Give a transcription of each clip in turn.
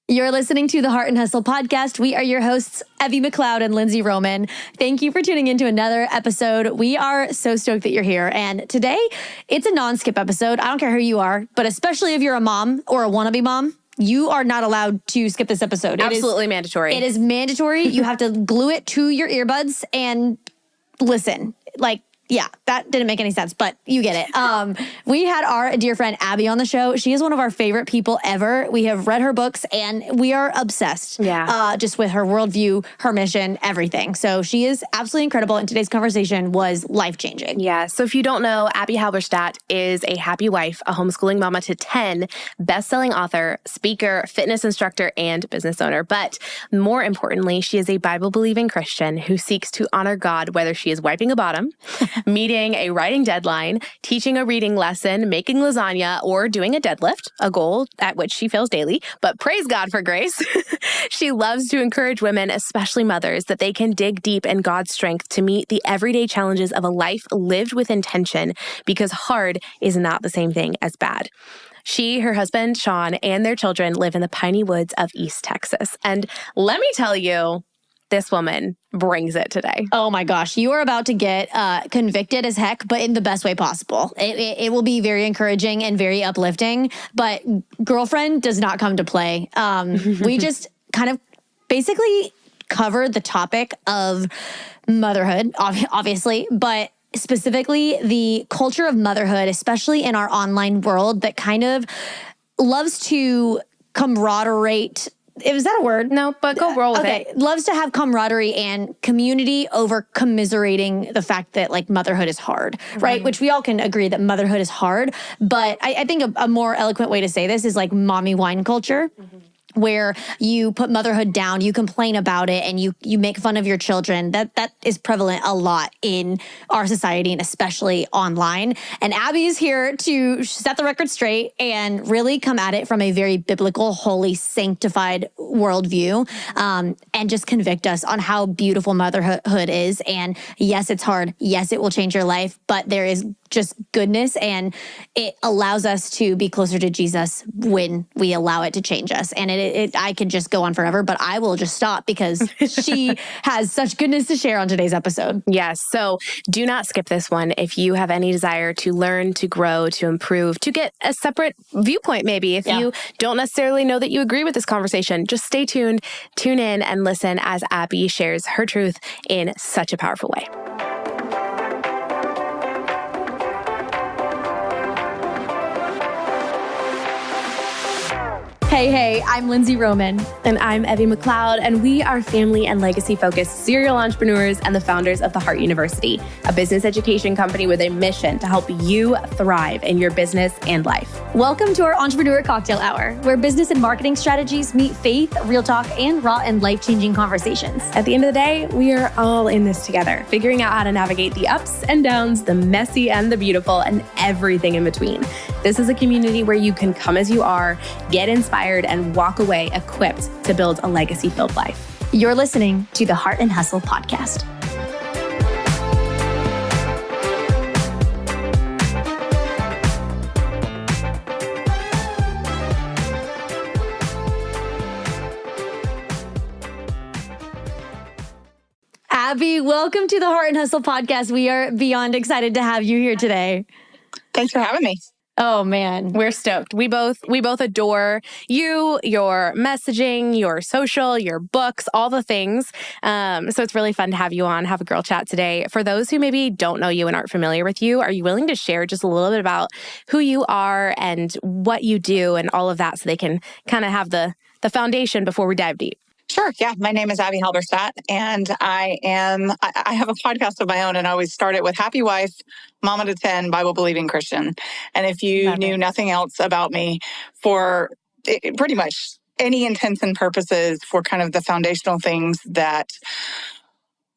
You're listening to the Heart and Hustle podcast. We are your hosts, Abbie McLeod and Lindsay Roman. Thank you for tuning into another episode. We are so stoked that you're here. And today, it's a non-skip episode. I don't care who you are, but especially if you're a mom or a wannabe mom, you are not allowed to skip this episode. Absolutely mandatory. It is mandatory. You have to glue it to your earbuds and listen. Yeah, that didn't make any sense, but you get it. We had our dear friend Abbie on the show. She is one of our favorite people ever. We have read her books and we are obsessed. Just with her worldview, her mission, everything. So she is absolutely incredible. And today's conversation was life-changing. Yeah. So if you don't know, Abbie Halberstadt is a happy wife, a homeschooling mama to 10, best-selling author, speaker, fitness instructor, and business owner. But more importantly, she is a Bible-believing Christian who seeks to honor God, whether she is wiping a bottom, meeting a writing deadline, teaching a reading lesson, making lasagna, or doing a deadlift, a goal at which she fails daily, but praise God for grace. She loves to encourage women, especially mothers, that they can dig deep in God's strength to meet the everyday challenges of a life lived with intention, because hard is not the same thing as bad. She, her husband, Sean, and their children live in the piney woods of East Texas. And let me tell you, this woman brings it today. Oh my gosh. You are about to get convicted as heck, but in the best way possible. It will be very encouraging and very uplifting, but girlfriend does not come to play. We just kind of basically covered the topic of motherhood, obviously, but specifically the culture of motherhood, especially in our online world that kind of loves to camaraderie. Is that a word? No, but go roll with it. Loves to have camaraderie and community over commiserating the fact that motherhood is hard, right? Which we all can agree that motherhood is hard. But I think a more eloquent way to say this is mommy wine culture. Where you put motherhood down, you complain about it, and you make fun of your children. That is prevalent a lot in our society, and especially online. And Abbie is here to set the record straight and really come at it from a very biblical, holy, sanctified worldview, and just convict us on how beautiful motherhood is. And yes, it's hard. Yes, it will change your life, but there is just goodness, and it allows us to be closer to Jesus when we allow it to change us. And I could just go on forever, but I will just stop because she has such goodness to share on today's episode. Yes. So do not skip this one if you have any desire to learn, to grow, to improve, to get a separate viewpoint maybe. If you don't necessarily know that you agree with this conversation, just stay tuned, tune in, and listen as Abbie shares her truth in such a powerful way. Hey, I'm Lindsay Roman. And I'm Abbie McLeod, and we are family and legacy-focused serial entrepreneurs and the founders of the Heart University, a business education company with a mission to help you thrive in your business and life. Welcome to our Entrepreneur Cocktail Hour, where business and marketing strategies meet faith, real talk, and raw and life-changing conversations. At the end of the day, we are all in this together, figuring out how to navigate the ups and downs, the messy and the beautiful, and everything in between. This is a community where you can come as you are, get inspired, and walk away equipped to build a legacy-filled life. You're listening to the Heart and Hustle podcast. Abbie, welcome to the Heart and Hustle podcast. We are beyond excited to have you here today. Thanks for having me. Oh man, we're stoked. We both adore you, your messaging, your social, your books, all the things. So it's really fun to have you on, have a girl chat today. For those who maybe don't know you and aren't familiar with you, are you willing to share just a little bit about who you are and what you do and all of that, so they can kind of have the foundation before we dive deep? Sure. Yeah. My name is Abbie Halberstadt, and I have a podcast of my own, and I always start it with happy wife, mama to 10, Bible-believing Christian. And if you knew nothing else about me, for pretty much any intents and purposes, for kind of the foundational things that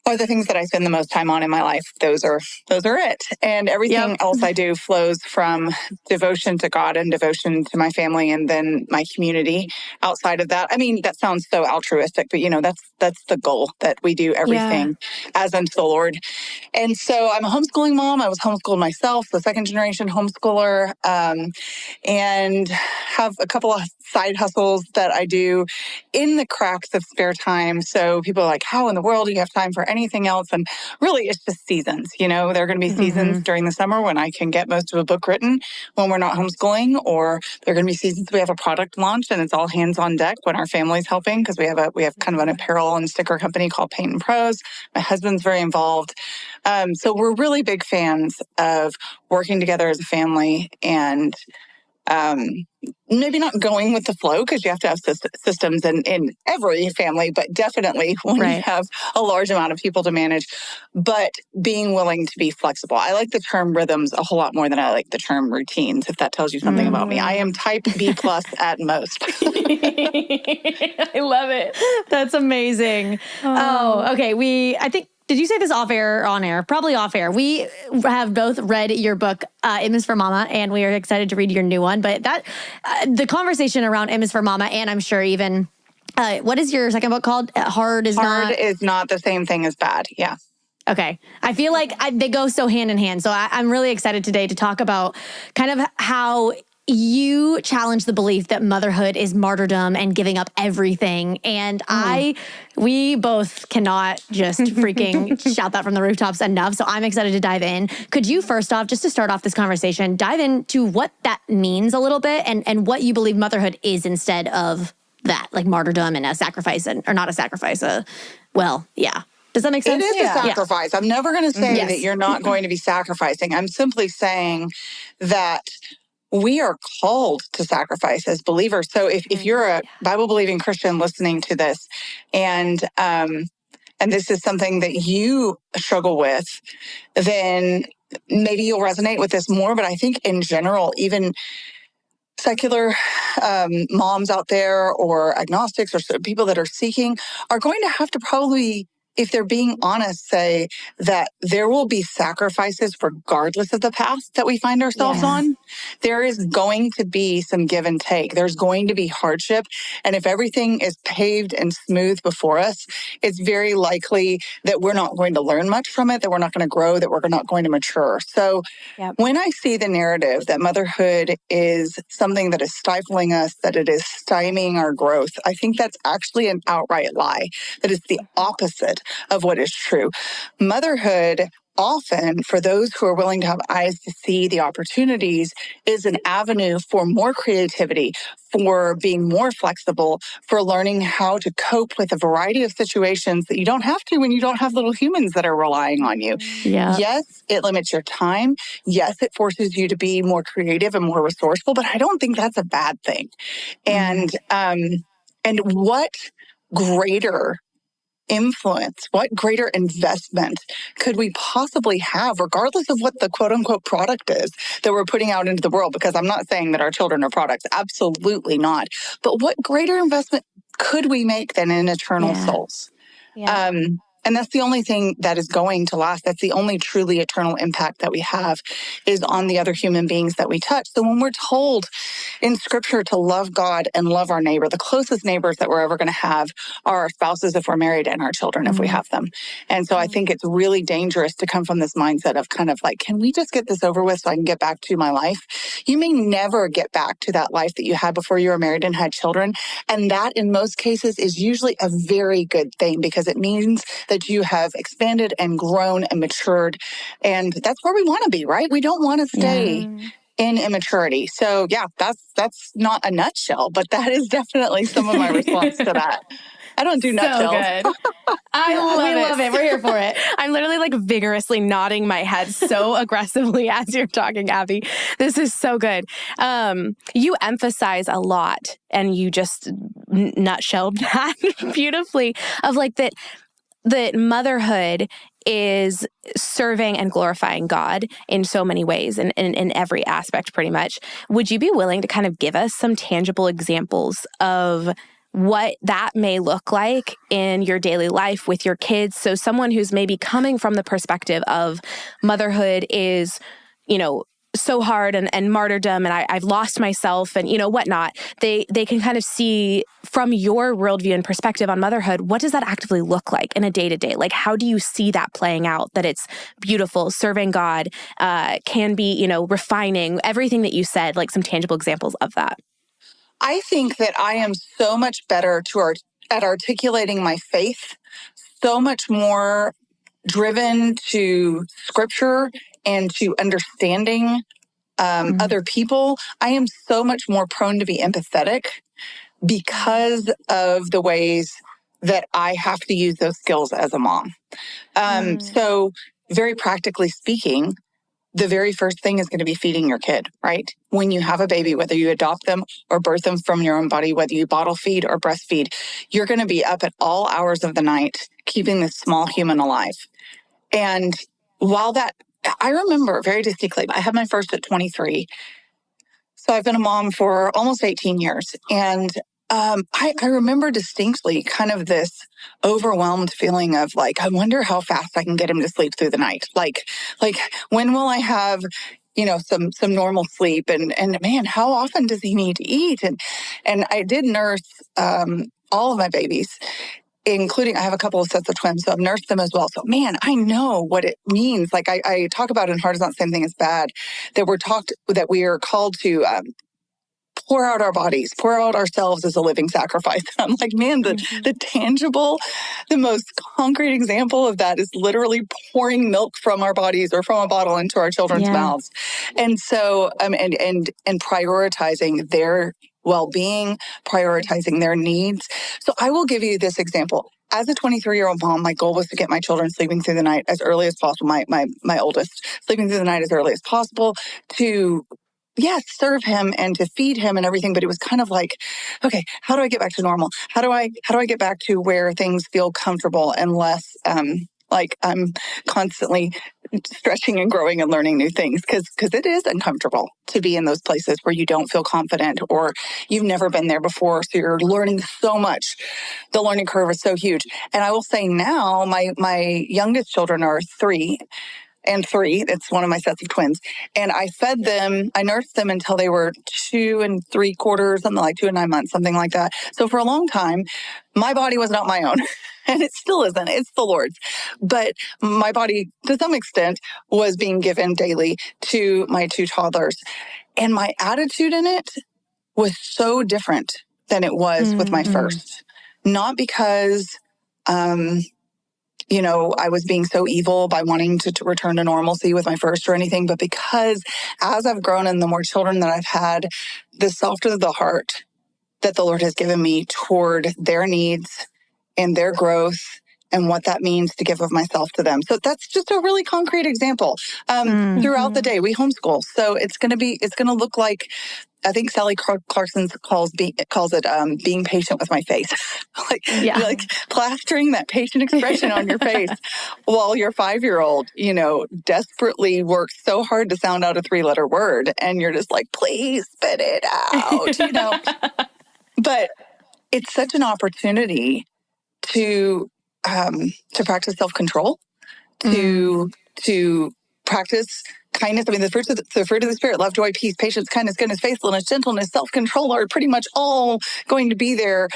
are the things that I spend the most time on in my life. Those are it. And everything else I do flows from devotion to God and devotion to my family and then my community. Outside of that, I mean, that sounds so altruistic, but that's the goal, that we do everything as unto the Lord. And so I'm a homeschooling mom. I was homeschooled myself, the second generation homeschooler, and have a couple of side hustles that I do in the cracks of spare time. So people are like, how in the world do you have time for anything else? And really, it's just seasons. There are going to be seasons during the summer when I can get most of a book written when we're not homeschooling, or there are going to be seasons we have a product launch and it's all hands on deck when our family's helping, because we have kind of an apparel and sticker company called Paint and Pros. My husband's very involved. So we're really big fans of working together as a family and maybe not going with the flow, because you have to have systems in every family, but definitely when you have a large amount of people to manage, but being willing to be flexible. I like the term rhythms a whole lot more than I like the term routines, if that tells you something about me. I am type B+ at most. I love it. That's amazing. Oh, okay. I think, did you say this off air or on air? Probably off air. We have both read your book, M is for Mama, and we are excited to read your new one. But the conversation around M is for Mama, and I'm sure even, what is your second book called? Hard is not the same thing as bad. Yeah. Okay. I feel like they go so hand in hand. So I'm really excited today to talk about kind of how you challenge the belief that motherhood is martyrdom and giving up everything. And we both cannot just freaking shout that from the rooftops enough. So I'm excited to dive in. Could you first off, just to start off this conversation, dive into what that means a little bit and what you believe motherhood is instead of that, like martyrdom and a sacrifice, or not a sacrifice. Does that make sense? It is a sacrifice. I'm never going to say that you're not going to be sacrificing. I'm simply saying that we are called to sacrifice as believers. So if you're a Bible-believing Christian listening to this, and this is something that you struggle with, then maybe you'll resonate with this more. But I think in general, even secular moms out there or agnostics or people that are seeking are going to have to probably, if they're being honest, say that there will be sacrifices regardless of the path that we find ourselves on. There is going to be some give and take. There's going to be hardship. And if everything is paved and smooth before us, it's very likely that we're not going to learn much from it, that we're not going to grow, that we're not going to mature. So when I see the narrative that motherhood is something that is stifling us, that it is stymieing our growth, I think that's actually an outright lie. That is the opposite of what is true. Motherhood, often, for those who are willing to have eyes to see the opportunities, is an avenue for more creativity, for being more flexible, for learning how to cope with a variety of situations that you don't have to when you don't have little humans that are relying on you. Yes, it limits your time. Yes, it forces you to be more creative and more resourceful, but I don't think that's a bad thing. And what greater influence, what greater investment could we possibly have, regardless of what the quote unquote product is that we're putting out into the world? Because I'm not saying that our children are products, absolutely not. But what greater investment could we make than in eternal souls? And that's the only thing that is going to last. That's the only truly eternal impact that we have, is on the other human beings that we touch. So when we're told in Scripture to love God and love our neighbor, the closest neighbors that we're ever going to have are our spouses if we're married and our children if we have them. And so I think it's really dangerous to come from this mindset of kind of like, can we just get this over with so I can get back to my life? You may never get back to that life that you had before you were married and had children. And that, in most cases, is usually a very good thing, because it means that you have expanded and grown and matured. And that's where we want to be, right? We don't want to stay in immaturity. So that's not a nutshell, but that is definitely some of my response to that. I don't do nutshells. So good. I love it. We're here for it. I'm literally like vigorously nodding my head so aggressively as you're talking, Abbie. This is so good. You emphasize a lot, and you just nutshelled that beautifully, of like that motherhood is serving and glorifying God in so many ways, and in every aspect pretty much. Would you be willing to kind of give us some tangible examples of what that may look like in your daily life with your kids. So someone who's maybe coming from the perspective of motherhood is, so hard and martyrdom, and I've lost myself and, whatnot. They can kind of see from your worldview and perspective on motherhood, what does that actively look like in a day-to-day? Like, how do you see that playing out, that it's beautiful, serving God, can be, refining, everything that you said, like some tangible examples of that? I think that I am so much better at articulating my faith, so much more driven to scripture and to understanding other people. I am so much more prone to be empathetic because of the ways that I have to use those skills as a mom. So very practically speaking, the very first thing is going to be feeding your kid, right? When you have a baby, whether you adopt them or birth them from your own body, whether you bottle feed or breastfeed, you're going to be up at all hours of the night, keeping this small human alive. And while I remember very distinctly, I had my first at 23. So I've been a mom for almost 18 years. And I remember distinctly kind of this overwhelmed feeling of like, I wonder how fast I can get him to sleep through the night. Like when will I have, some normal sleep? And man, how often does he need to eat? And I did nurse all of my babies, including I have a couple of sets of twins, so I've nursed them as well. So man, I know what it means. Like I talk about in Hard is Not the Same Thing as Bad, that we are called to pour out our bodies, pour out ourselves as a living sacrifice. I'm like, man, the tangible, the most concrete example of that is literally pouring milk from our bodies or from a bottle into our children's mouths. And so, and prioritizing their well-being, prioritizing their needs. So I will give you this example. As a 23-year-old mom, my goal was to get my children sleeping through the night as early as possible. My oldest sleeping through the night as early as possible to serve him and to feed him and everything. But it was kind of like, okay, how do I get back to normal? How do I get back to where things feel comfortable and less like I'm constantly stretching and growing and learning new things? Because it is uncomfortable to be in those places where you don't feel confident or you've never been there before. So you're learning so much. The learning curve is so huge. And I will say now, my youngest children are 3 and 3. It's one of my sets of twins. And I nursed them until they were 2 3/4, something like 2 and 9 months, something like that. So for a long time, my body was not my own. And it still isn't. It's the Lord's. But my body, to some extent, was being given daily to my 2 toddlers. And my attitude in it was so different than it was with my first. Not because I was being so evil by wanting to return to normalcy with my first or anything, but because as I've grown and the more children that I've had, the softer the heart that the Lord has given me toward their needs and their growth and what that means to give of myself to them. So that's just a really concrete example. Throughout the day, we homeschool. So it's going to look like, I think Sally Clarkson calls it being patient with my face, like plastering that patient expression on your face while your 5-year-old, desperately works so hard to sound out a 3-letter word, and you're just like, please spit it out, But it's such an opportunity to practice self-control, to practice kindness. I mean, the fruit of the Spirit, love, joy, peace, patience, kindness, goodness, faithfulness, gentleness, self-control are pretty much all going to be there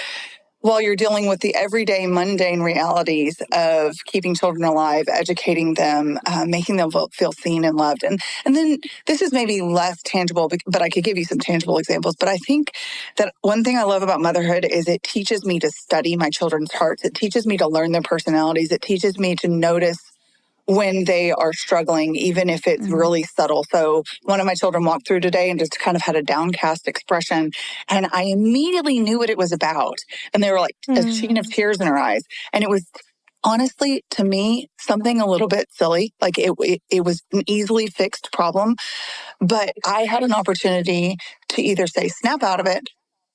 while you're dealing with the everyday mundane realities of keeping children alive, educating them, making them feel seen and loved. And then this is maybe less tangible, but I could give you some tangible examples. But I think that one thing I love about motherhood is it teaches me to study my children's hearts. It teaches me to learn their personalities. It teaches me to notice when they are struggling, even if it's really subtle. So one of my children walked through today and just kind of had a downcast expression. And I immediately knew what it was about. And they were like a sheen of tears in her eyes. And it was honestly, to me, something a little bit silly. Like it was an easily fixed problem. But I had an opportunity to either say, snap out of it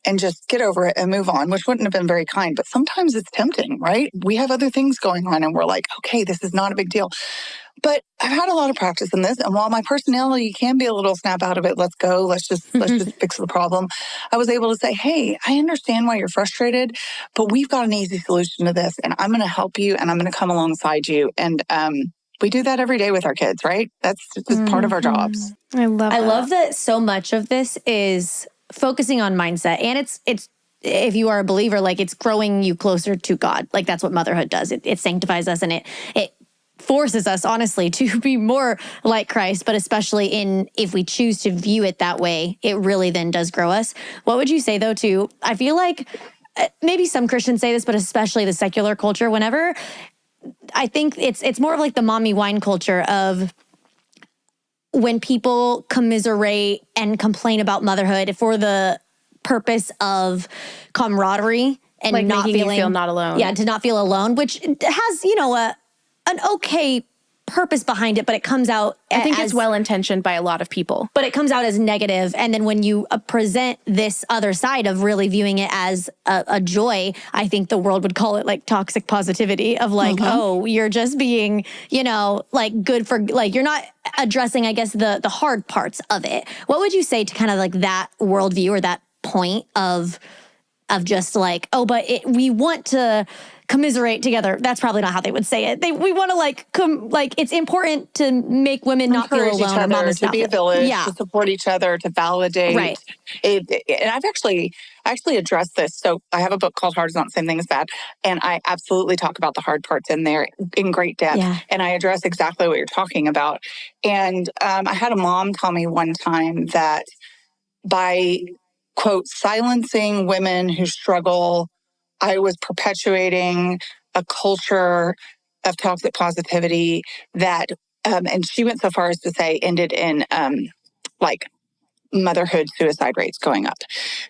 and just get over it and move on, which wouldn't have been very kind. But sometimes it's tempting, right? We have other things going on and we're like, okay, this is not a big deal. But I've had a lot of practice in this. And while my personality can be a little snap out of it, let's go, let's just fix the problem. I was able to say, hey, I understand why you're frustrated, but we've got an easy solution to this. And I'm going to help you and I'm going to come alongside you. And we do that every day with our kids, right? That's just part of our jobs. I love that so much of this is focusing on mindset. And it's if you are a believer, like it's growing you closer to God. Like that's what motherhood does. It sanctifies us and it forces us, honestly, to be more like Christ, but especially if we choose to view it that way, it really then does grow us. What would you say, though, to, I feel like maybe some Christians say this, but especially the secular culture, whenever, I think it's more of like the mommy wine culture of when people commiserate and complain about motherhood for the purpose of camaraderie and like not making feeling, you feel not alone. Yeah, to not feel alone, which has, an okay purpose behind it, but it comes out I think it's well-intentioned by a lot of people. But it comes out as negative. And then when you present this other side of really viewing it as a joy, I think the world would call it like toxic positivity of like, oh, you're just being, like good for, like, you're not addressing, I guess, the hard parts of it. What would you say to kind of like that worldview or that point of just like, oh, but we want to commiserate together. That's probably not how they would say it. We want to it's important to make women not feel alone. Encourage each other, to be a village, to support each other, to validate. Right. And I've actually addressed this. So I have a book called Hard is Not the Same Thing as Bad. And I absolutely talk about the hard parts in there in great depth. Yeah. And I address exactly what you're talking about. And I had a mom tell me one time that by, quote, silencing women who struggle, I was perpetuating a culture of toxic positivity that, and she went so far as to say, ended in like motherhood suicide rates going up.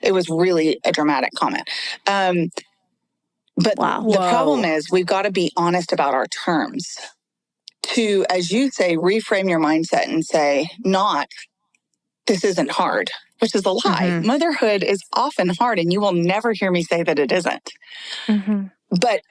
It was really a dramatic comment. But the problem is we've got to be honest about our terms to, as you say, reframe your mindset and say, not, this isn't hard, which is a lie. Motherhood is often hard, and you will never hear me say that it isn't. But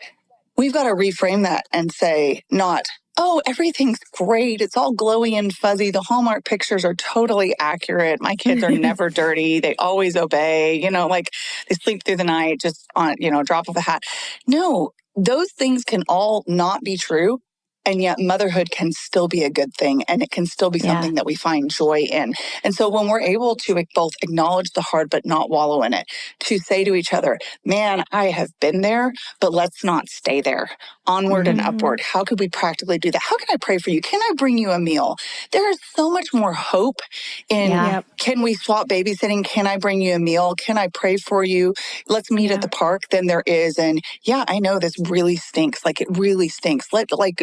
we've got to reframe that and say, not, oh, everything's great. It's all glowy and fuzzy. The Hallmark pictures are totally accurate. My kids are never dirty. They always obey, like they sleep through the night just on, a drop of a hat. No, those things can all not be true. And yet motherhood can still be a good thing, and it can still be something that we find joy in. And so when we're able to both acknowledge the hard but not wallow in it, to say to each other, man, I have been there, but let's not stay there. Onward and upward. How could we practically do that? How can I pray for you? Can I bring you a meal? There is so much more hope in can we swap babysitting? Can I bring you a meal? Can I pray for you? Let's meet at the park than there is. And I know this really stinks. Like it really stinks.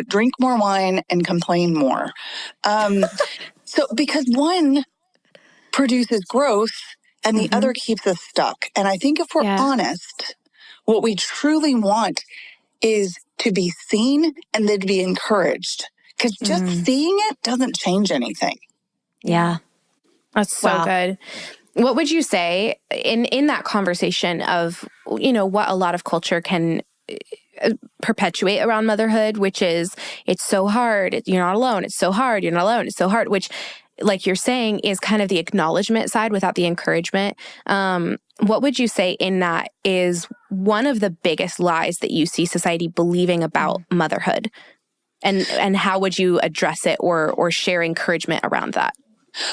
Drink more wine and complain more. So because one produces growth and the other keeps us stuck. And I think if we're honest, what we truly want is to be seen and then to be encouraged. Because just seeing it doesn't change anything. Yeah. That's so good. What would you say in that conversation of, what a lot of culture can perpetuate around motherhood, which is, it's so hard, you're not alone, it's so hard, you're not alone, it's so hard, which, like you're saying, is kind of the acknowledgement side without the encouragement. What would you say in that is one of the biggest lies that you see society believing about motherhood? And how would you address it or share encouragement around that?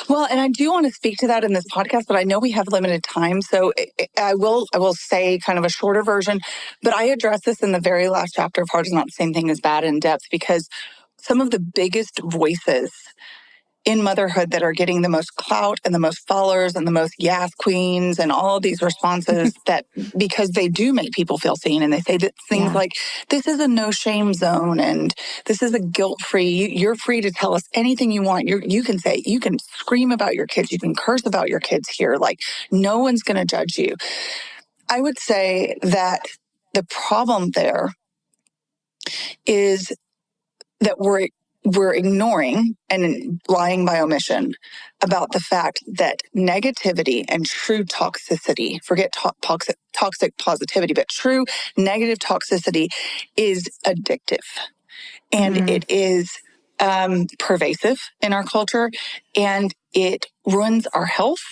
Well, and I do want to speak to that in this podcast, but I know we have limited time. So I will say kind of a shorter version, but I address this in the very last chapter of Hard is Not the Same Thing as Bad in depth, because some of the biggest voices in motherhood that are getting the most clout and the most followers and the most yes queens and all of these responses that because they do make people feel seen, and they say that things like, this is a no shame zone and this is a guilt-free, you're free to tell us anything you want. You can say, you can scream about your kids, you can curse about your kids here, like no one's going to judge you. I would say that the problem there is that we're ignoring and lying by omission about the fact that negativity and true toxicity, forget toxic positivity, but true negative toxicity is addictive. And it is pervasive in our culture, and it ruins our health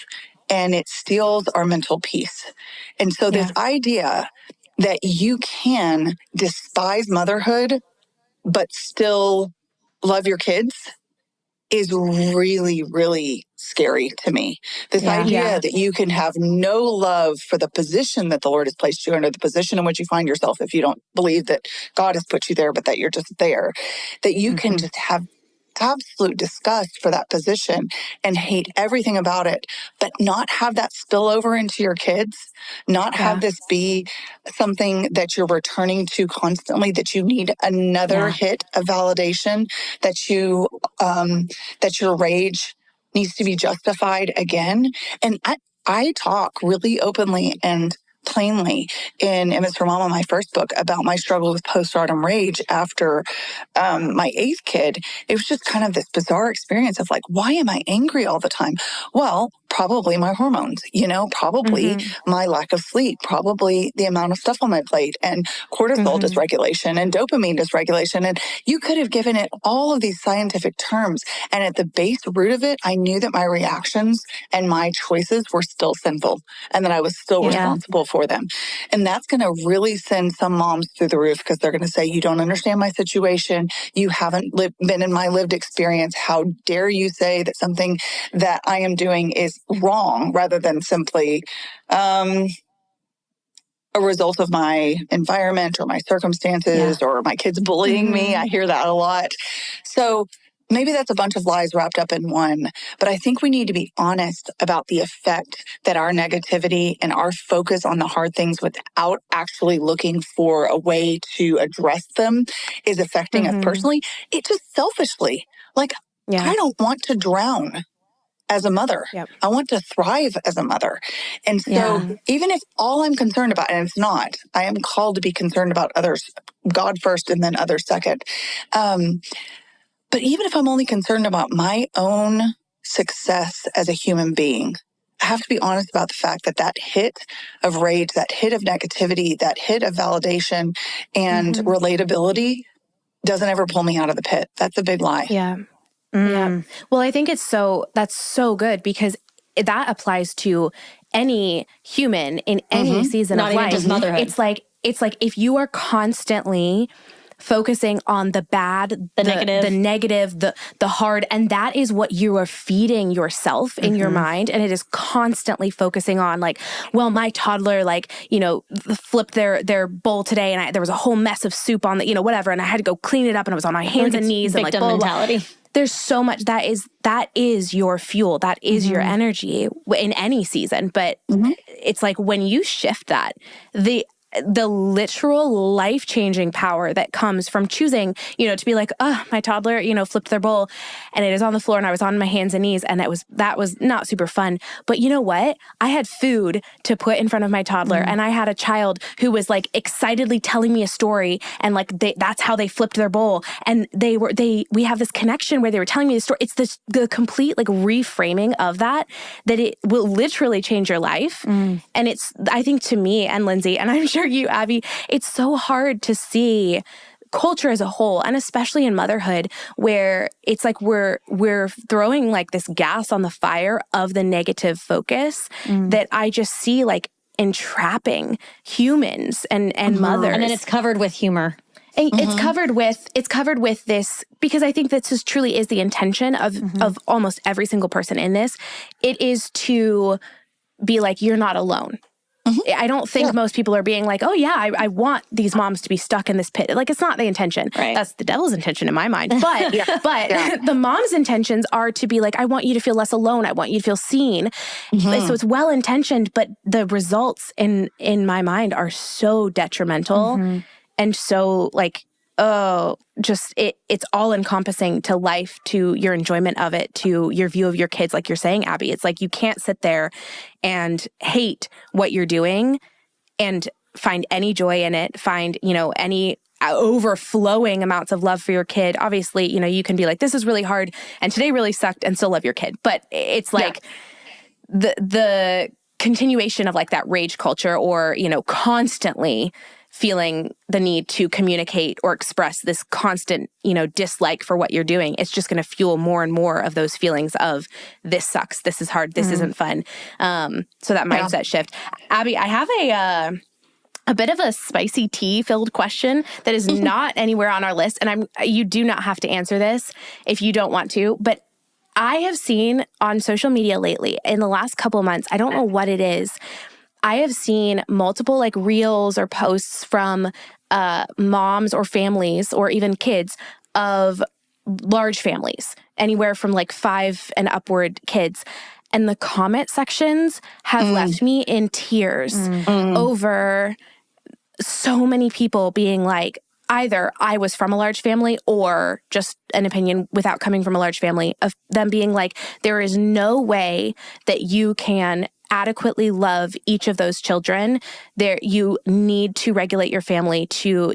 and it steals our mental peace. And so this idea that you can despise motherhood but still love your kids is really, really scary to me. This idea that you can have no love for the position that the Lord has placed you in, or the position in which you find yourself, if you don't believe that God has put you there, but that you're just there, that you can just have absolute disgust for that position and hate everything about it, but not have that spill over into your kids, not have this be something that you're returning to constantly, that you need another hit of validation, that your rage needs to be justified again. And I talk really openly and plainly in Image for Mama, my first book, about my struggle with postpartum rage after my 8th kid. It was just kind of this bizarre experience of like, why am I angry all the time? Well, probably my hormones, probably my lack of sleep, probably the amount of stuff on my plate, and cortisol dysregulation and dopamine dysregulation. And you could have given it all of these scientific terms. And at the base root of it, I knew that my reactions and my choices were still sinful and that I was still responsible for them. And that's going to really send some moms through the roof, because they're going to say, you don't understand my situation. You haven't been in my lived experience. How dare you say that something that I am doing is wrong, rather than simply a result of my environment or my circumstances or my kids bullying me. I hear that a lot. So maybe that's a bunch of lies wrapped up in one, but I think we need to be honest about the effect that our negativity and our focus on the hard things without actually looking for a way to address them is affecting us personally. It just selfishly, like, I don't want to drown as a mother. I want to thrive as a mother. And so even if all I'm concerned about, and it's not, I am called to be concerned about others, God first and then others second. But even if I'm only concerned about my own success as a human being, I have to be honest about the fact that that hit of rage, that hit of negativity, that hit of validation and relatability doesn't ever pull me out of the pit. That's a big lie. Yeah. Well, I think that's so good, because that applies to any human in any season of life. Not even just motherhood. It's like if you are constantly focusing on the bad, the negative, the hard, and that is what you are feeding yourself in your mind, and it is constantly focusing on like, well, my toddler flipped their bowl today, and there was a whole mess of soup on the whatever, and I had to go clean it up, and I was on my hands and knees, and like blah, mentality. Blah. There's so much that is your fuel, that is your energy in any season, but it's like when you shift that, the literal life-changing power that comes from choosing, to be like, oh, my toddler, flipped their bowl and it is on the floor and I was on my hands and knees, and that was not super fun. But you know what? I had food to put in front of my toddler, and I had a child who was like excitedly telling me a story, and like that's how they flipped their bowl. And we have this connection where they were telling me the story. It's the complete like reframing of that it will literally change your life. And it's, I think, to me and Lindsay, and I'm sure you, Abbie, it's so hard to see culture as a whole, and especially in motherhood, where it's like we're throwing like this gas on the fire of the negative focus that I just see like entrapping humans and mothers. And then it's covered with humor. And it's covered with this, because I think this truly is the intention of almost every single person in this. It is to be like, you're not alone. I don't think most people are being like, oh yeah, I want these moms to be stuck in this pit. Like, it's not the intention. Right. That's the devil's intention in my mind. But the mom's intentions are to be like, I want you to feel less alone. I want you to feel seen. So it's well-intentioned, but the results in my mind are so detrimental and so like, just it's all encompassing to life, to your enjoyment of it, to your view of your kids. Like you're saying, Abbie, it's like you can't sit there and hate what you're doing and find any joy in it, find, any overflowing amounts of love for your kid. Obviously, you can be like, this is really hard and today really sucked, and still love your kid. But it's like the continuation of like that rage culture, or, constantly feeling the need to communicate or express this constant, dislike for what you're doing. It's just going to fuel more and more of those feelings of this sucks, this is hard, this isn't fun. So that mindset shift. Abbie, I have a bit of a spicy tea filled question that is not anywhere on our list. And you do not have to answer this if you don't want to, but I have seen on social media lately in the last couple of months, I don't know what it is, I have seen multiple reels or posts from moms or families or even kids of large families, anywhere from 5 and upward kids. And the comment sections have left me in tears over so many people being either I was from a large family or just an opinion without coming from a large family of them being there is no way that you can adequately love each of those children. You need to regulate your family to,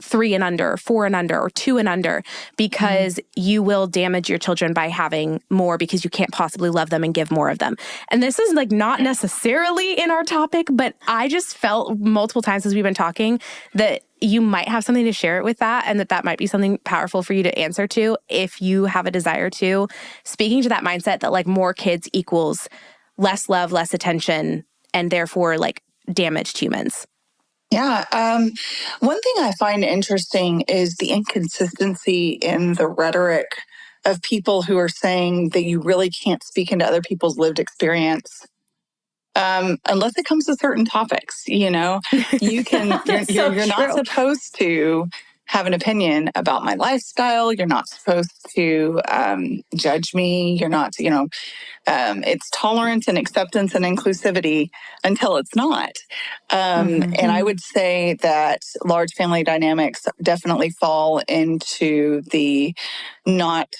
3 and under, 4 and under, or 2 and under, because you will damage your children by having more because you can't possibly love them and give more of them. And this is not necessarily in our topic, but I just felt multiple times as we've been talking that you might have something to share with that, and that might be something powerful for you to answer to if you have a desire to. Speaking to that mindset that more kids equals less love, less attention, and therefore damaged humans. Yeah. One thing I find interesting is the inconsistency in the rhetoric of people who are saying that you really can't speak into other people's lived experience. Unless it comes to certain topics, you can, you're not supposed to have an opinion about my lifestyle. You're not supposed to judge me. You're not, it's tolerance and acceptance and inclusivity until it's not. And I would say that large family dynamics definitely fall into the not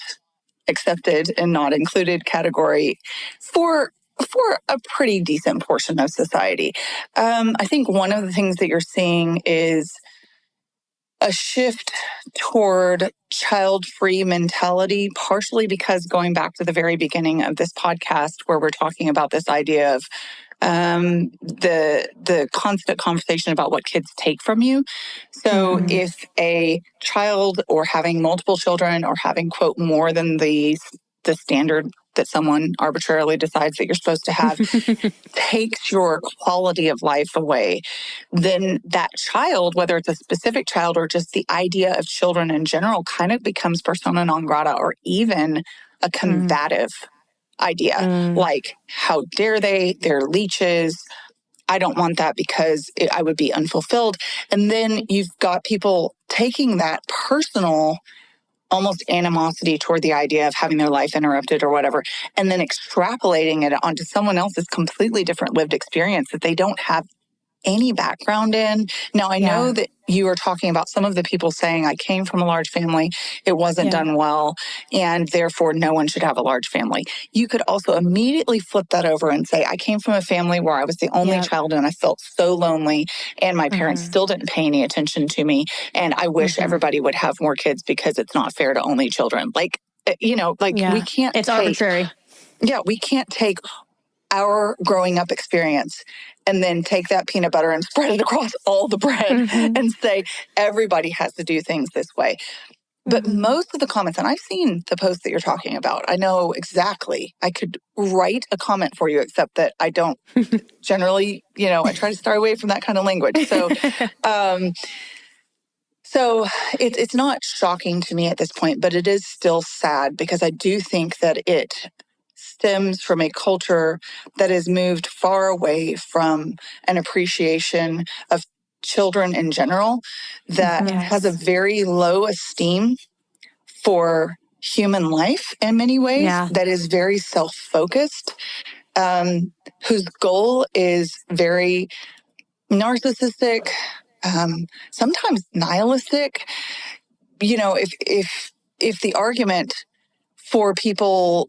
accepted and not included category for a pretty decent portion of society. I think one of the things that you're seeing is a shift toward child-free mentality, partially because going back to the very beginning of this podcast where we're talking about this idea of the constant conversation about what kids take from you. So if a child or having multiple children or having, quote, more than the standard that someone arbitrarily decides that you're supposed to have takes your quality of life away, then that child, whether it's a specific child or just the idea of children in general, kind of becomes persona non grata or even a combative idea. How dare they? They're leeches. I don't want that because I would be unfulfilled. And then you've got people taking that personal almost animosity toward the idea of having their life interrupted or whatever, and then extrapolating it onto someone else's completely different lived experience that they don't have any background in. Now, I know that you are talking about some of the people saying, I came from a large family, it wasn't done well, and therefore no one should have a large family. You could also immediately flip that over and say, I came from a family where I was the only child and I felt so lonely and my parents still didn't pay any attention to me. And I wish everybody would have more kids because it's not fair to only children. We can't It's arbitrary. Yeah, we can't take our growing up experience and then take that peanut butter and spread it across all the bread and say, everybody has to do things this way. But most of the comments, and I've seen the posts that you're talking about, I know exactly. I could write a comment for you, except that I don't generally, I try to stay away from that kind of language. So, so it's not shocking to me at this point, but it is still sad because I do think that it stems from a culture that has moved far away from an appreciation of children in general, that has a very low esteem for human life in many ways, that is very self-focused, whose goal is very narcissistic, sometimes nihilistic. If the argument for people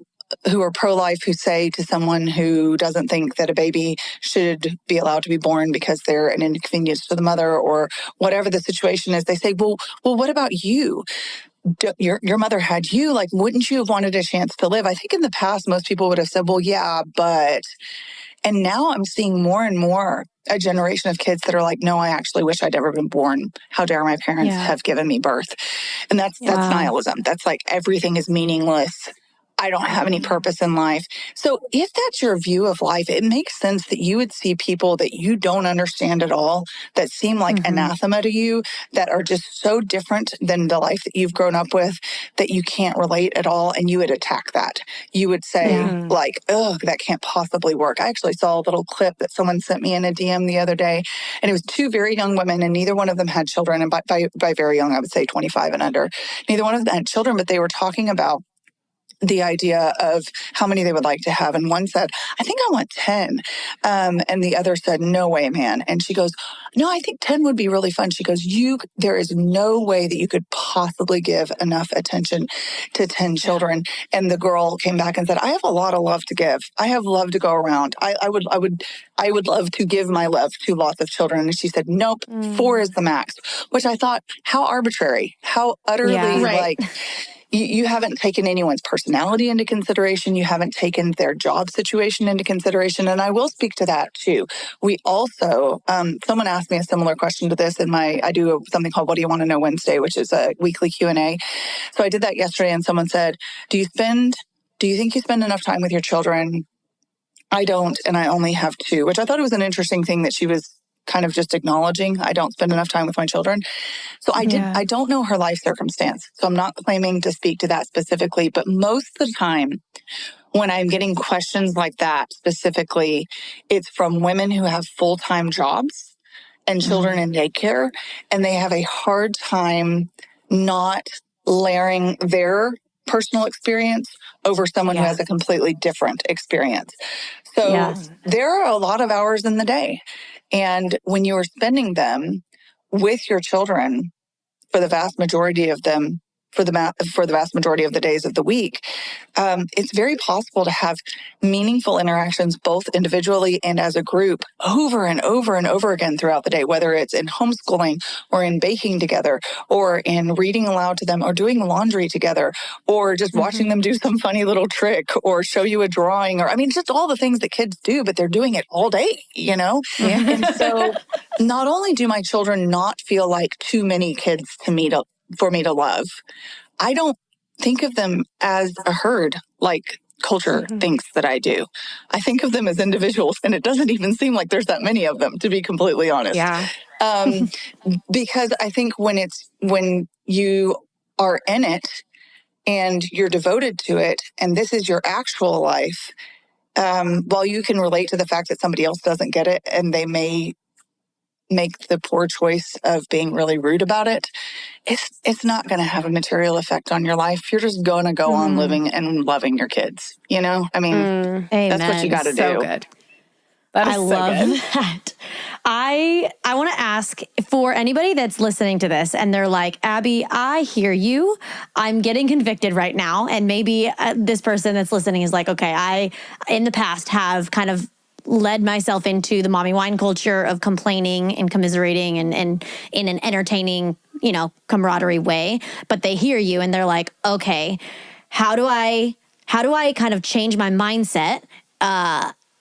who are pro-life who say to someone who doesn't think that a baby should be allowed to be born because they're an inconvenience to the mother or whatever the situation is, they say, well, what about you? Your mother had you, wouldn't you have wanted a chance to live? I think in the past, most people would have said, well, yeah, but, and now I'm seeing more and more a generation of kids that are like, no, I actually wish I'd ever been born. How dare my parents have given me birth? And that's nihilism. That's like everything is meaningless. I don't have any purpose in life. So if that's your view of life, it makes sense that you would see people that you don't understand at all, that seem like anathema to you, that are just so different than the life that you've grown up with, that you can't relate at all. And you would attack that. You would say like, oh, that can't possibly work. I actually saw a little clip that someone sent me in a DM the other day, and it was two very young women, and neither one of them had children. And by very young, I would say 25 and under. Neither one of them had children, but they were talking about the idea of how many they would like to have. And one said, I think I want 10. And the other said, no way, man. And she goes, no, I think 10 would be really fun. She goes, there is no way that you could possibly give enough attention to 10 children. And the girl came back and said, I have a lot of love to give. I have love to go around. I would love to give my love to lots of children. And she said, nope, 4 is the max, which I thought, how arbitrary, how utterly like, you haven't taken anyone's personality into consideration. You haven't taken their job situation into consideration. And I will speak to that too. We also, someone asked me a similar question to this I do something called What Do You Want to Know Wednesday, which is a weekly Q&A. So I did that yesterday, and someone said, do you think you spend enough time with your children? I don't, and I only have 2, which I thought it was an interesting thing that she was kind of just acknowledging. I don't spend enough time with my children. So I don't know her life circumstance. So I'm not claiming to speak to that specifically, but most of the time when I'm getting questions like that specifically, it's from women who have full-time jobs and children in daycare, and they have a hard time not layering their personal experience over someone who has a completely different experience. So there are a lot of hours in the day. And when you are spending them with your children for the vast majority of them, for the vast majority of the days of the week, it's very possible to have meaningful interactions both individually and as a group over and over and over again throughout the day, whether it's in homeschooling or in baking together or in reading aloud to them or doing laundry together or just watching them do some funny little trick or show you a drawing, or I mean, just all the things that kids do, but they're doing it all day, you know? And so not only do my children not feel like too many kids for me to love, I don't think of them as a herd like culture thinks that I do. I think of them as individuals, and it doesn't even seem like there's that many of them, to be completely honest. Because I think when you are in it and you're devoted to it, and this is your actual life, while you can relate to the fact that somebody else doesn't get it and they may make the poor choice of being really rude about it, it's not going to have a material effect on your life. You're just going to go on living and loving your kids. You know, I mean, that's what you got to do. So good. I love that. I want to ask for anybody that's listening to this and they're like, Abbie, I hear you. I'm getting convicted right now. And maybe this person that's listening is like, okay, I, in the past, have kind of led myself into the mommy wine culture of complaining and commiserating and in an entertaining, camaraderie way. But they hear you and they're like, okay, how do I kind of change my mindset?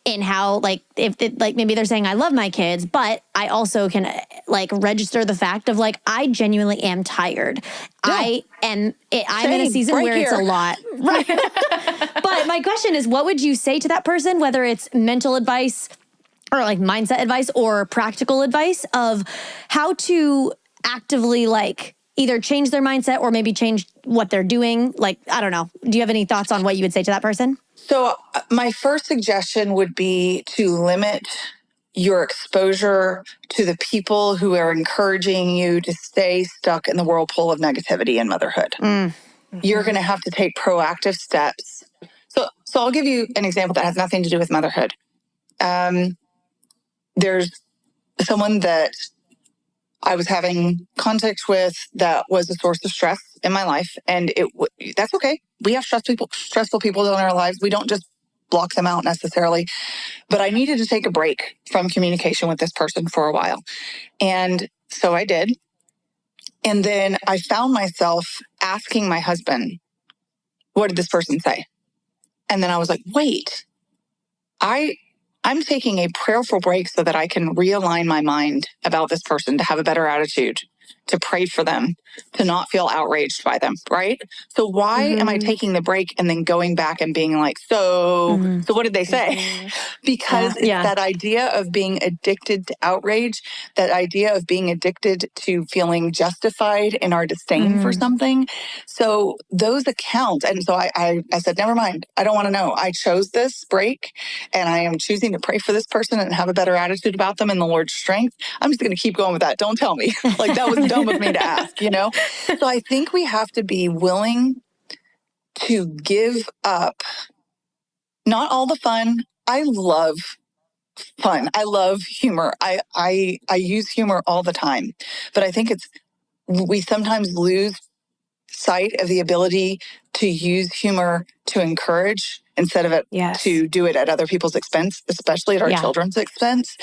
In how, like, if it, like, maybe they're saying I love my kids, but I also can register the fact of I genuinely am tired. Yeah. I'm in a season where it's a lot. Right. But my question is, what would you say to that person, whether it's mental advice or mindset advice or practical advice of how to actively either change their mindset or maybe change what they're doing? I don't know. Do you have any thoughts on what you would say to that person? So my first suggestion would be to limit your exposure to the people who are encouraging you to stay stuck in the whirlpool of negativity in motherhood. You're going to have to take proactive steps. So I'll give you an example that has nothing to do with motherhood. There's someone that I was having contact with that was a source of stress in my life. And that's okay. We have stressful people in our lives. We don't just block them out necessarily. But I needed to take a break from communication with this person for a while. And so I did. And then I found myself asking my husband, what did this person say? And then I was like, wait, I I'm taking a prayerful break so that I can realign my mind about this person, to have a better attitude, to pray for them, to not feel outraged by them, right? So why am I taking the break and then going back and being like, so what did they say? Because it's that idea of being addicted to outrage, that idea of being addicted to feeling justified in our disdain for something. So those accounts, and so I said, never mind, I don't want to know. I chose this break and I am choosing to pray for this person and have a better attitude about them in the Lord's strength. I'm just going to keep going with that. Don't tell me. Like, that was dumb of me to ask, you know? So I think we have to be willing to give up not all the fun. I love fun. I love humor. I use humor all the time, but I think we sometimes lose sight of the ability to use humor to encourage instead of it to do it at other people's expense, especially at our children's expense.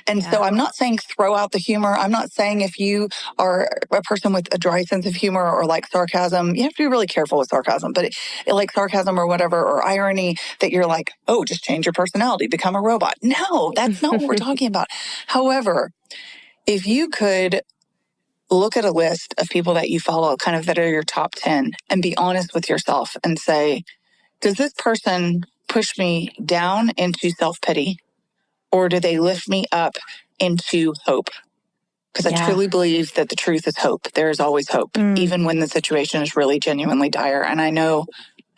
And so I'm not saying throw out the humor. I'm not saying if you are a person with a dry sense of humor or like sarcasm, you have to be really careful with sarcasm, but like sarcasm or whatever, or irony, that you're like, oh, just change your personality, become a robot. No, that's not what we're talking about. However, if you could look at a list of people that you follow, kind of that are your top 10, and be honest with yourself and say, does this person push me down into self-pity, or do they lift me up into hope? Because I truly believe that the truth is hope. There is always hope, even when the situation is really genuinely dire. And I know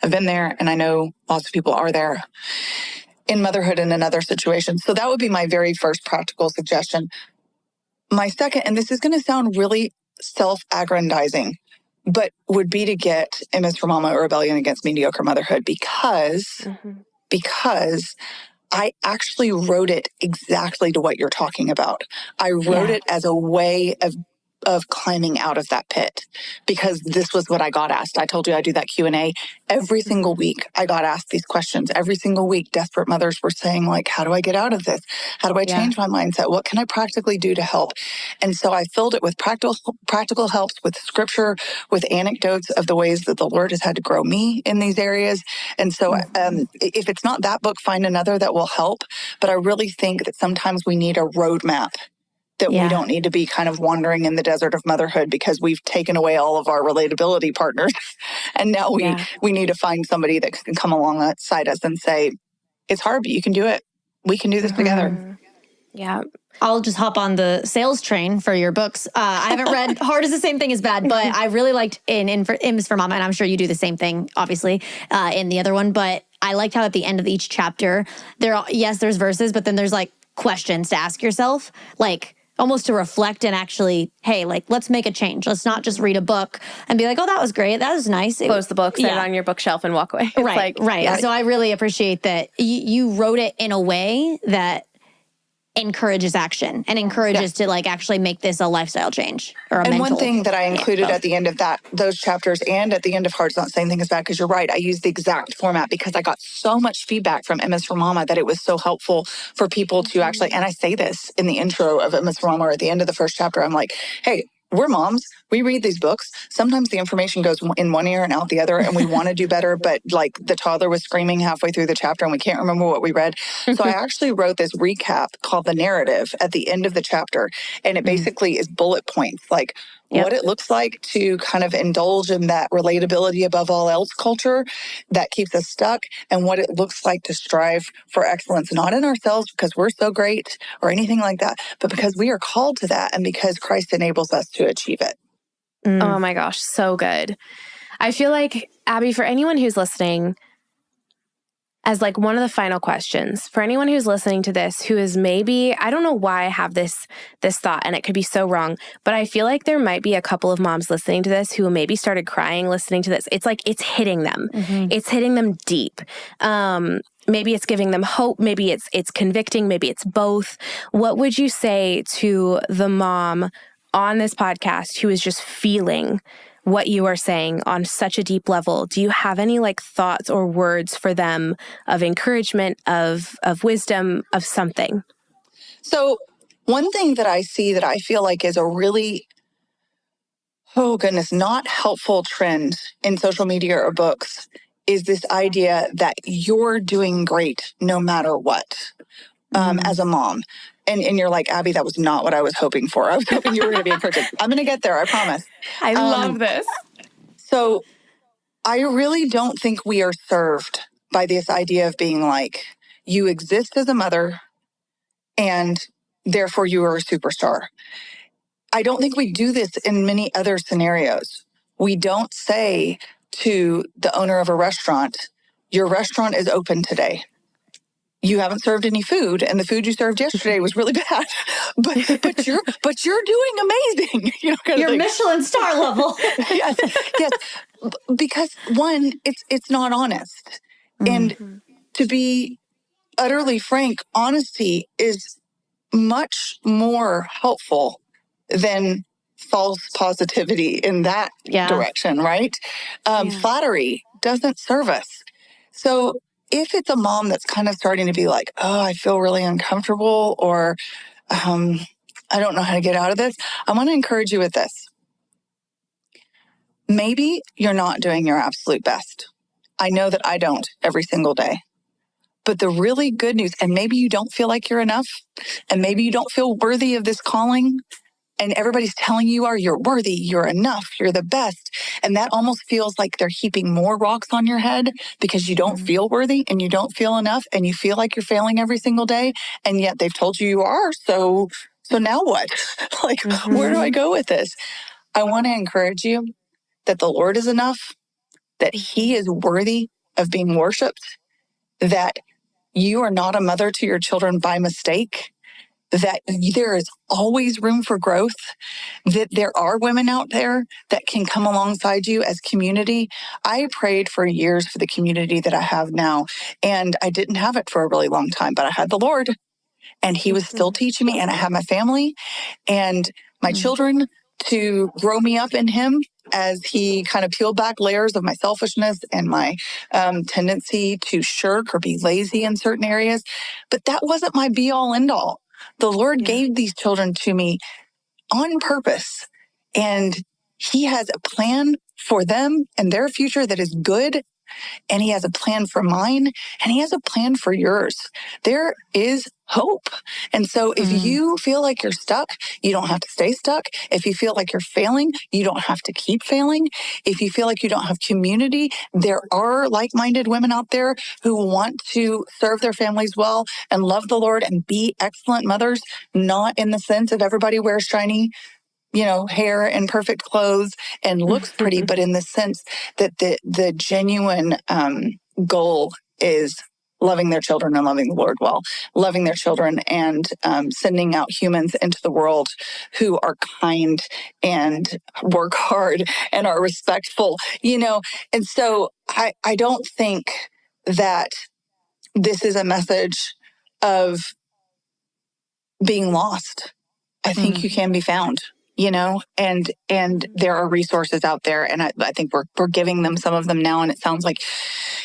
I've been there, and I know lots of people are there in motherhood and in other situations. So that would be my very first practical suggestion. My second, and this is going to sound really self-aggrandizing, but would be to get MS for Mama, a Rebellion Against Mediocre Motherhood, because I actually wrote it exactly to what you're talking about. I wrote it as a way of climbing out of that pit, because this was what I got asked. I told you I do that Q&A every single week. I got asked these questions every single week. Desperate mothers were saying, like, how do I get out of this? How do I change my mindset? What can I practically do to help? And so I filled it with practical helps, with scripture, with anecdotes of the ways that the Lord has had to grow me in these areas. And so if it's not that book, find another that will help. But I really think that sometimes we need a roadmap, that we don't need to be kind of wandering in the desert of motherhood because we've taken away all of our relatability partners. And now we need to find somebody that can come alongside us and say, it's hard, but you can do it. We can do this together. Yeah. I'll just hop on the sales train for your books. I haven't read Hard is the Same Thing as Bad, but I really liked in M's for Mama, and I'm sure you do the same thing, obviously, in the other one. But I liked how at the end of each chapter, there's verses, but then there's like questions to ask yourself, like almost to reflect and actually, hey, like, let's make a change. Let's not just read a book and be like, oh, that was great. That was nice. Close the book, set it on your bookshelf, and walk away. Right. Yeah. So I really appreciate that you wrote it in a way that encourages action and encourages to like actually make this a lifestyle change or a mental. And one thing that I included at the end of those chapters, and at the end of Hard's Not Saying Thing is Bad, because you're right, I used the exact format because I got so much feedback from MS for Mama that it was so helpful for people to actually, and I say this in the intro of MS for Mama or at the end of the first chapter, I'm like, hey, we're moms. We read these books. Sometimes the information goes in one ear and out the other, and we want to do better. But like the toddler was screaming halfway through the chapter and we can't remember what we read. So I actually wrote this recap called The Narrative at the end of the chapter. And it basically is bullet points, like what it looks like to kind of indulge in that relatability above all else culture that keeps us stuck, and what it looks like to strive for excellence, not in ourselves because we're so great or anything like that, but because we are called to that and because Christ enables us to achieve it. Oh my gosh, so good. I feel like, Abbie, for anyone who's listening, as like one of the final questions, for anyone who's listening to this, who is maybe, I don't know why I have this thought, and it could be so wrong, but I feel like there might be a couple of moms listening to this who maybe started crying listening to this. It's like, it's hitting them. It's hitting them deep. Maybe it's giving them hope. Maybe it's convicting. Maybe it's both. What would you say to the mom on this podcast who is just feeling what you are saying on such a deep level? Do you have any like thoughts or words for them of encouragement, of wisdom, of something? So one thing that I see that I feel like is a really, not helpful trend in social media or books is this idea that you're doing great no matter what. as a mom. And you're like, Abbie, that was not what I was hoping for. I was hoping you were going to be encouraging. I'm going to get there, I promise. I love this. So I really don't think we are served by this idea of being like, you exist as a mother and therefore you are a superstar. I don't think we do this in many other scenarios. We don't say to the owner of a restaurant, your restaurant is open today. You haven't served any food, and the food you served yesterday was really bad. But you're doing amazing. You're Michelin star level. yes. Because one, it's not honest. And to be utterly frank, honesty is much more helpful than false positivity in that direction, right? Flattery doesn't serve us. So if it's a mom that's kind of starting to be like, oh, I feel really uncomfortable, or I don't know how to get out of this, I want to encourage you with this. Maybe you're not doing your absolute best. I know that I don't every single day. But the really good news, and maybe you don't feel like you're enough, and maybe you don't feel worthy of this calling, and everybody's telling you you're worthy, you're enough, you're the best. And that almost feels like they're heaping more rocks on your head because you don't feel worthy and you don't feel enough and you feel like you're failing every single day. And yet they've told you are. So now what? Where do I go with this? I want to encourage you that the Lord is enough, that He is worthy of being worshiped, that you are not a mother to your children by mistake, that there is always room for growth, that there are women out there that can come alongside you as community. I prayed for years for the community that I have now, and I didn't have it for a really long time, but I had the Lord, and He was still teaching me, and I had my family and my children to grow me up in Him as He kind of peeled back layers of my selfishness and my tendency to shirk or be lazy in certain areas. But that wasn't my be-all, end-all. The Lord gave these children to me on purpose, and He has a plan for them and their future that is good, and He has a plan for mine, and He has a plan for yours. There is hope. And so if you feel like you're stuck, you don't have to stay stuck. If you feel like you're failing, you don't have to keep failing. If you feel like you don't have community, there are like-minded women out there who want to serve their families well and love the Lord and be excellent mothers, not in the sense of everybody wears shiny hair and perfect clothes and looks pretty, but in the sense that the genuine goal is loving their children and loving the Lord well, loving their children and sending out humans into the world who are kind and work hard and are respectful, And so I don't think that this is a message of being lost. I think you can be found. And there are resources out there, and I think we're giving them some of them now, and it sounds like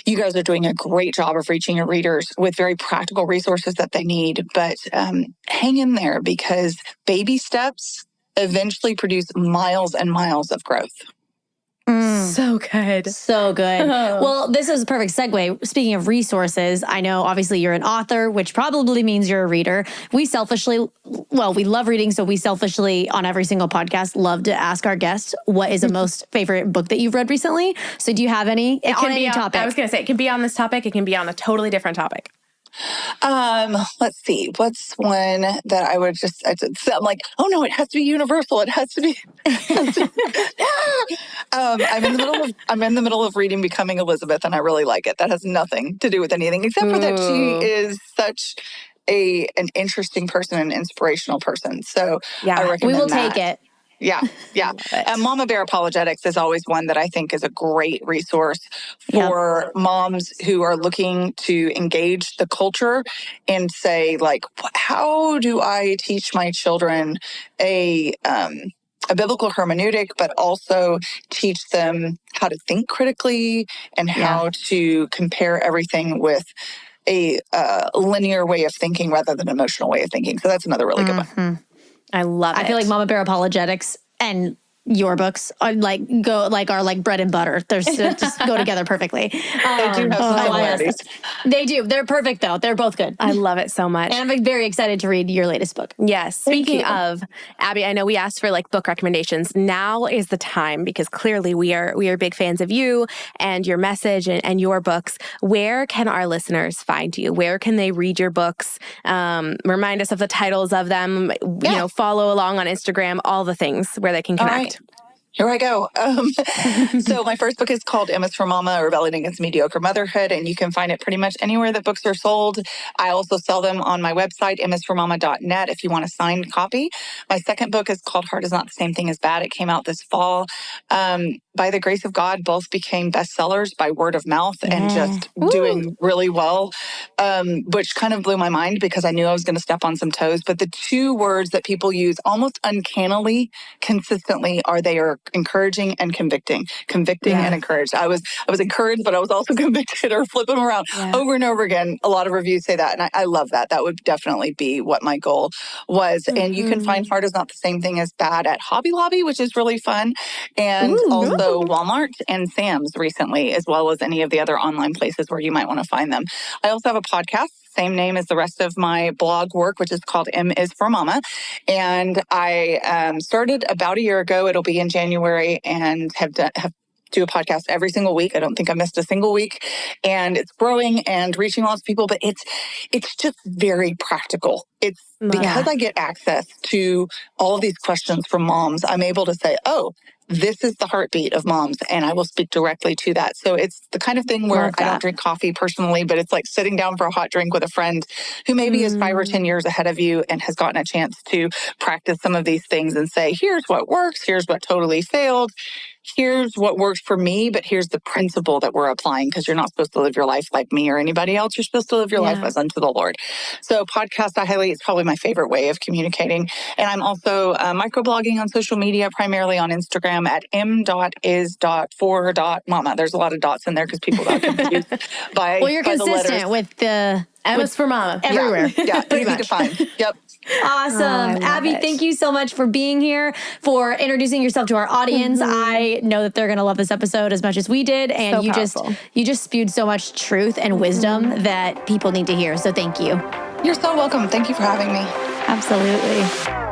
you guys are doing a great job of reaching your readers with very practical resources that they need. But hang in there, because baby steps eventually produce miles and miles of growth. So good. So good. Well, this is a perfect segue. Speaking of resources, I know obviously you're an author, which probably means you're a reader. We love reading, so we selfishly, on every single podcast, love to ask our guests, what is the most favorite book that you've read recently? So do you have any? It can on be any topic? I was going to say, it can be on this topic. It can be on a totally different topic. Let's see. What's one that I would I'm like, oh no, it has to be universal. It has to be. I'm in the middle of reading Becoming Elizabeth, and I really like it. That has nothing to do with anything except for that she is such an interesting person, an inspirational person. So I recommend we will that. take it. Yeah. Mama Bear Apologetics is always one that I think is a great resource for moms who are looking to engage the culture and say, like, how do I teach my children a biblical hermeneutic, but also teach them how to think critically and how to compare everything with a linear way of thinking rather than an emotional way of thinking. So that's another really good one. I love it. I feel like Mama Bear Apologetics and your books are like bread and butter. They're just go together perfectly. They do have some similarities. They do. They're perfect though. They're both good. I love it so much. And I'm very excited to read your latest book. Yes. Speaking of, Abbie, I know we asked for like book recommendations. Now is the time because clearly we are big fans of you and your message and your books. Where can our listeners find you? Where can they read your books? Remind us of the titles of them. You know, follow along on Instagram. All the things where they can connect. Here I go. So my first book is called M is for Mama, Rebelling Against Mediocre Motherhood, and you can find it pretty much anywhere that books are sold. I also sell them on my website, misformama.net, if you want a signed copy. My second book is called Hard is Not the Same Thing as Bad. It came out this fall. By the grace of God, both became bestsellers by word of mouth and just doing really well, which kind of blew my mind because I knew I was going to step on some toes. But the two words that people use almost uncannily consistently are they are encouraging and convicting. Convicting and encouraged. I was encouraged, but I was also convicted, or flip them around over and over again. A lot of reviews say that, and I love that. That would definitely be what my goal was. And you can find Hard is Not the Same Thing as Bad at Hobby Lobby, which is really fun. And also Walmart and Sam's recently, as well as any of the other online places where you might want to find them. I also have a podcast, same name as the rest of my blog work, which is called M is for Mama. And I started about a year ago. It'll be in January, and have do a podcast every single week. I don't think I missed a single week, and it's growing and reaching lots of people, but it's just very practical. It's because I get access to all of these questions from moms, I'm able to say, oh, this is the heartbeat of moms, and I will speak directly to that. So it's the kind of thing where I don't drink coffee personally, but it's like sitting down for a hot drink with a friend who maybe is 5 or 10 years ahead of you and has gotten a chance to practice some of these things and say, here's what works, here's what totally failed. Here's what works for me, but here's the principle that we're applying, because you're not supposed to live your life like me or anybody else. You're supposed to live your life as unto the Lord. So podcast, it's probably my favorite way of communicating. And I'm also microblogging on social media, primarily on Instagram at m.is.for.mama. There's a lot of dots in there because people got confused by Well, you're consistent with the M is for Mama. Everywhere. Yeah, pretty much. To find. Yep. Awesome. Abbie, thank you so much for being here, for introducing yourself to our audience. I know that they're going to love this episode as much as we did. And you just spewed so much truth and wisdom that people need to hear. So thank you. You're so welcome. Thank you for having me. Absolutely.